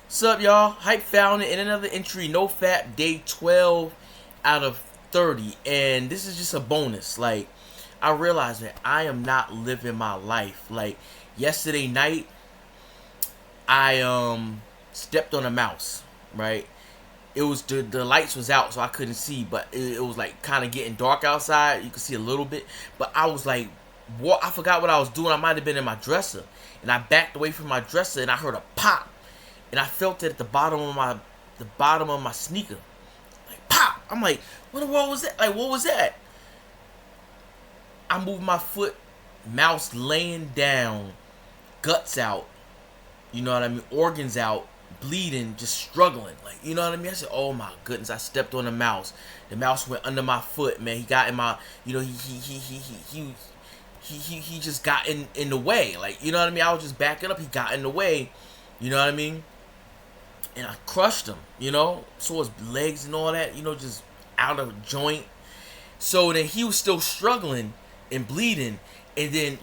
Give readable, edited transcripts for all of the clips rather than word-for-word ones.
What's up, y'all? Hype found it in another entry. No fap day 12 out of 30, and this is just a bonus. Like, I realized that I am not living my life. Like, yesterday night, I stepped on a mouse. Right? It was the lights was out, so I couldn't see, but it was like kind of getting dark outside. You could see a little bit, but I was like, what? I forgot what I was doing. I might have been in my dresser, and I backed away from my dresser, and I heard a pop. And I felt it at the bottom of my sneaker, like pop. I'm like, what the world was that? Like, what was that? I moved my foot, mouse laying down, guts out. You know what I mean? Organs out, bleeding, just struggling. Like, you know what I mean? I said, oh my goodness, I stepped on the mouse. The mouse went under my foot, man. He got in my, he just got in the way. Like, you know what I mean? I was just backing up. He got in the way. You know what I mean? And I crushed him, so his legs and all that, just out of joint. So then he was still struggling and bleeding, and then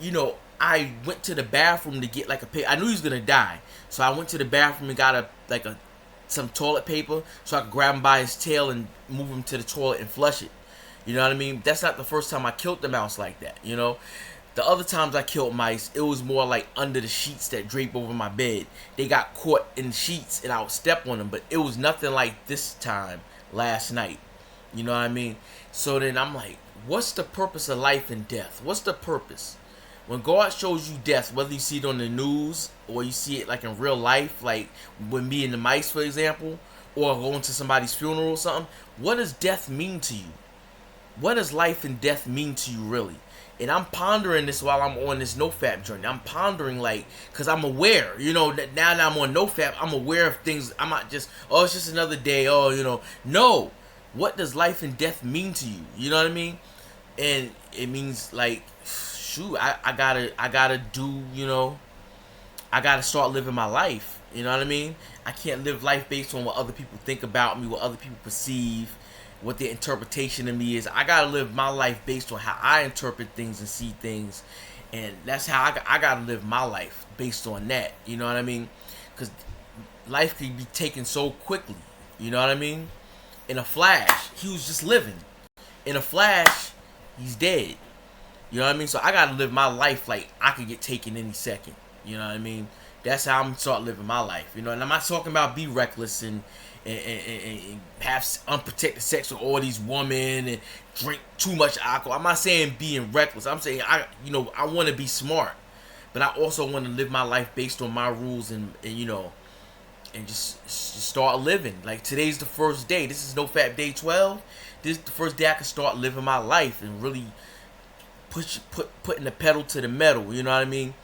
I went to the bathroom to get like I knew he was gonna die, so I went to the bathroom and got some toilet paper so I could grab him by his tail and move him to the toilet and flush it. You know what I mean? That's not the first time I killed the mouse like that. The other times I killed mice, it was more like under the sheets that drape over my bed. They got caught in the sheets and I would step on them, but it was nothing like this time last night. You know what I mean? So then I'm like, what's the purpose of life and death? What's the purpose? When God shows you death, whether you see it on the news or you see it like in real life, like with me and the mice, for example, or going to somebody's funeral or something, what does death mean to you? What does life and death mean to you really? And I'm pondering this while I'm on this NoFap journey. I'm pondering, like, because I'm aware, that now that I'm on NoFap, I'm aware of things. I'm not just, oh, it's just another day. Oh. No. What does life and death mean to you? You know what I mean? And it means, like, shoot, I gotta do, I gotta start living my life. You know what I mean? I can't live life based on what other people think about me, what other people perceive, what their interpretation of me is. I gotta live my life based on how I interpret things and see things, and that's how I gotta live my life based on that. You know what I mean? Because life can be taken so quickly. You know what I mean? In a flash, he was just living. In a flash, he's dead. You know what I mean? So I gotta live my life like I could get taken any second. You know what I mean? That's how I'm gonna start living my life. And I'm not talking about be reckless and have unprotected sex with all these women and drink too much alcohol. I'm not saying being reckless. I'm saying I want to be smart, but I also want to live my life based on my rules and just start living. Like, today's the first day. This is NoFap day 12. This is the first day I can start living my life and really putting the pedal to the metal. You know what I mean?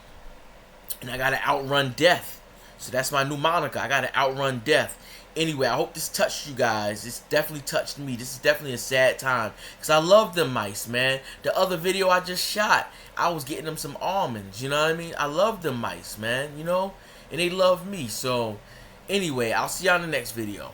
And I gotta outrun death. So that's my new moniker. I gotta outrun death. Anyway, I hope this touched you guys. This definitely touched me. This is definitely a sad time, because I love them mice, man. The other video I just shot, I was getting them some almonds. You know what I mean? I love them mice, man. And they love me. So anyway, I'll see y'all in the next video.